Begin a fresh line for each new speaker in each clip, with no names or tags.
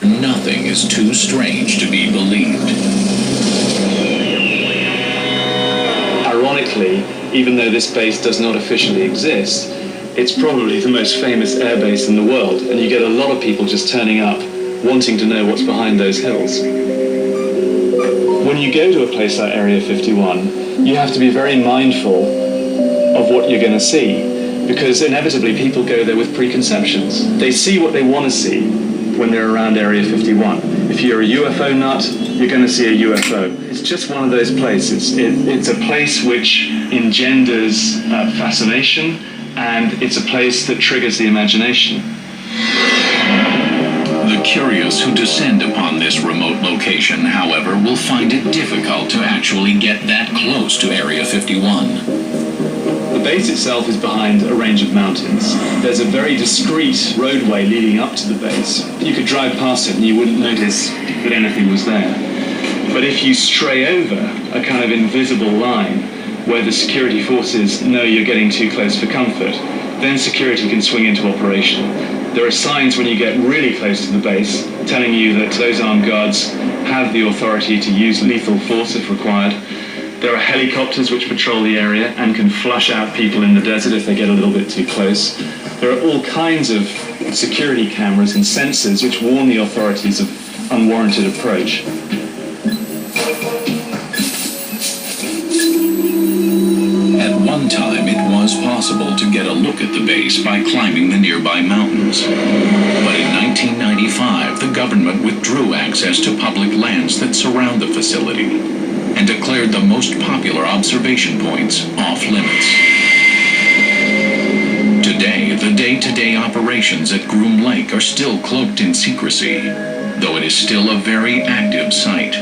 Nothing is too strange to be believed.
Ironically, even though this base does not officially exist, it's probably the most famous air base in the world, and you get a lot of people just turning up, wanting to know what's behind those hills. When you go to a place like Area 51, you have to be very mindful of what you're going to see, because inevitably people go there with preconceptions. They see what they want to see when they're around Area 51. If you're a UFO nut, you're going to see a UFO. It's just one of those places. It's a place which engenders fascination, and it's a place that triggers the imagination.
The curious who descend upon this remote location, however, will find it difficult to actually get that close to Area 51.
The base itself is behind a range of mountains. There's a very discreet roadway leading up to the base. You could drive past it and you wouldn't notice that anything was there. But if you stray over a kind of invisible line where the security forces know you're getting too close for comfort, then security can swing into operation. There are signs when you get really close to the base telling you that those armed guards have the authority to use lethal force if required. There are helicopters which patrol the area and can flush out people in the desert if they get a little bit too close. There are all kinds of security cameras and sensors which warn the authorities of unwarranted approach.
At one time, it was possible to get a look at the base by climbing the nearby mountains. But in 1995, the government withdrew access to public lands that surround the facility and declared the most popular observation points off-limits. Today, the day-to-day operations at Groom Lake are still cloaked in secrecy, though it is still a very active site.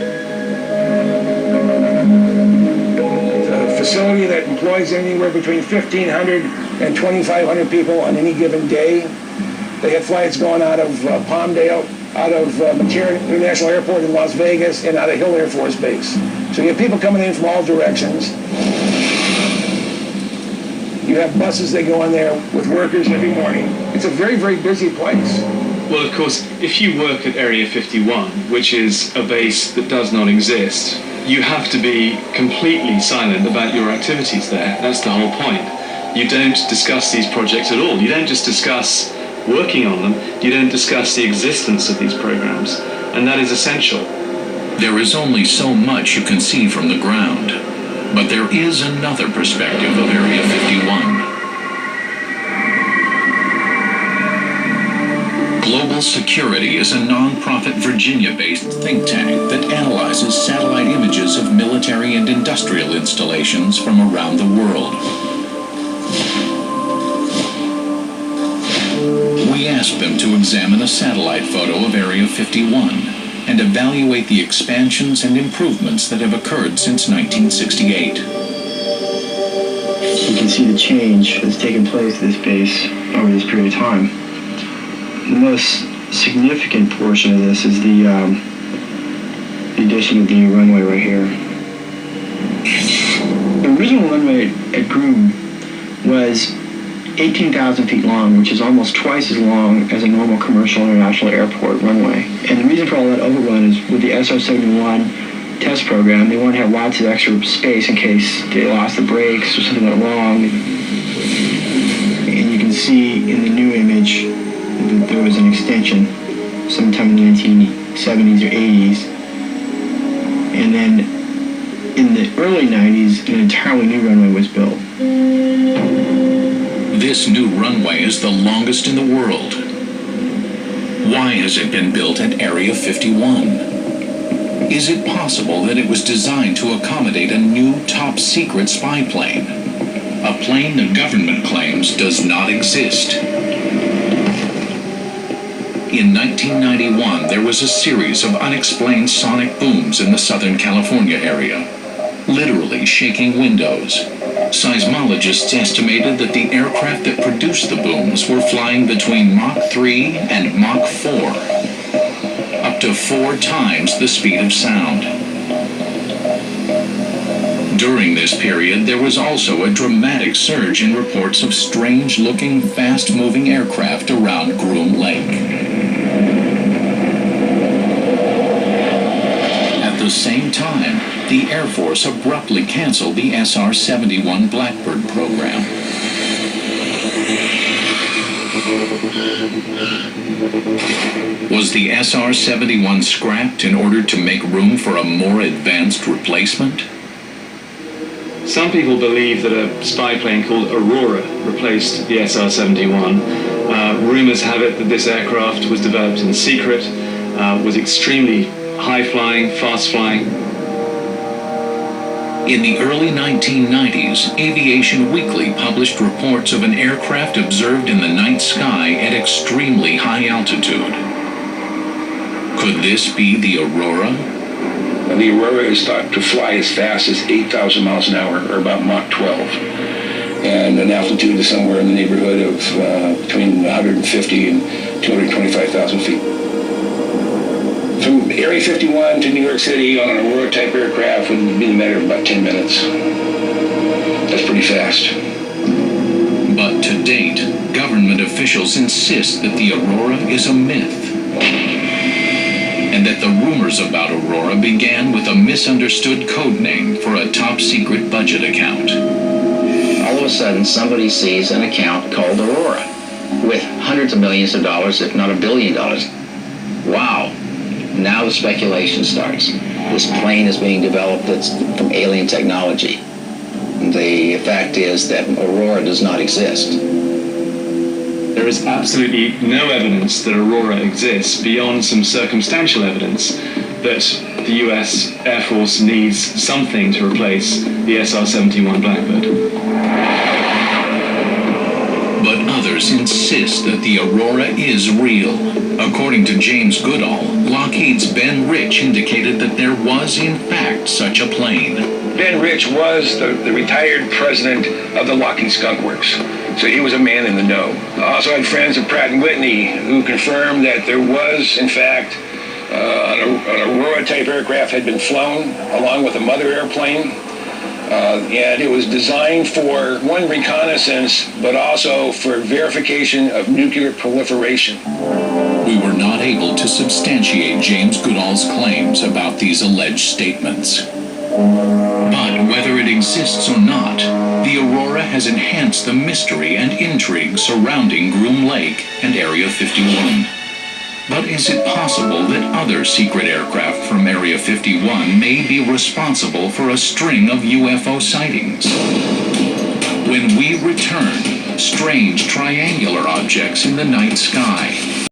Facility that employs anywhere between 1,500 and 2,500 people on any given day. They have flights going out of Palmdale, out of McCarran International Airport in Las Vegas, and out of Hill Air Force Base. So you have people coming in from all directions. You have buses that go in there with workers every morning. It's a very, very busy place.
Well, of course, if you work at Area 51, which is a base that does not exist, you have to be completely silent about your activities there. That's the whole point. You don't discuss these projects at all. You don't just discuss working on them. You don't discuss the existence of these programs. And that is essential.
There is only so much you can see from the ground. But there is another perspective of Area 51. Global Security is a non-profit Virginia-based think tank that analyzes satellite images of military and industrial installations from around the world. We asked them to examine a satellite photo of Area 51 and evaluate the expansions and improvements that have occurred since 1968.
You can see the change that's taken place at this base over this period of time. The most significant portion of this is the addition of the new runway right here. The original runway at Groom was 18,000 feet long, which is almost twice as long as a normal commercial international airport runway. And the reason for all that overrun is with the SR-71 test program, they wanted to have lots of extra space in case they lost the brakes or something went wrong. And you can see in the new image that there was an extension sometime in the 1970s or 80s. And then in the early 90s, an entirely new runway was built.
This new runway is the longest in the world. Why has it been built at Area 51? Is it possible that it was designed to accommodate a new top-secret spy plane? A plane the government claims does not exist. In 1991, there was a series of unexplained sonic booms in the Southern California area, literally shaking windows. Seismologists estimated that the aircraft that produced the booms were flying between Mach 3 and Mach 4, up to 4 times the speed of sound. During this period, there was also a dramatic surge in reports of strange-looking, fast-moving aircraft around Groom Lake. same time, the Air Force abruptly canceled the SR-71 Blackbird program. Was the SR-71 scrapped in order to make room for a more advanced replacement?
Some people believe that a spy plane called Aurora replaced the SR-71. Rumors have it that this aircraft was developed in secret, was extremely high-flying, fast-flying.
In the early 1990s, Aviation Weekly published reports of an aircraft observed in the night sky at extremely high altitude. Could this be the Aurora?
The Aurora is thought to fly as fast as 8,000 miles an hour, or about Mach 12. And an altitude is somewhere in the neighborhood of between 150 and 225,000 feet. From Area 51 to New York City on an Aurora-type aircraft would be a matter of about 10 minutes. That's pretty fast.
But to date, government officials insist that the Aurora is a myth, and that the rumors about Aurora began with a misunderstood code name for a top-secret budget account.
All of a sudden, somebody sees an account called Aurora with hundreds of millions of dollars, if not $1 billion. Wow. Now the speculation starts. This plane is being developed that's from alien technology. The fact is that Aurora does not exist.
There is absolutely no evidence that Aurora exists beyond some circumstantial evidence that the US Air Force needs something to replace the SR-71 Blackbird.
But others insist that the Aurora is real. According to James Goodall, Lockheed's Ben Rich indicated that there was in fact such a plane.
Ben Rich was the retired president of the Lockheed Skunk Works, so he was a man in the know. I also had friends at Pratt & Whitney who confirmed that there was, in fact, an Aurora-type aircraft had been flown along with a mother airplane, and it was designed for, one, reconnaissance, but also for verification of nuclear proliferation.
We were not able to substantiate James Goodall's claims about these alleged statements. But whether it exists or not, the Aurora has enhanced the mystery and intrigue surrounding Groom Lake and Area 51. But is it possible that other secret aircraft from Area 51 may be responsible for a string of UFO sightings? When we return, strange triangular objects in the night sky.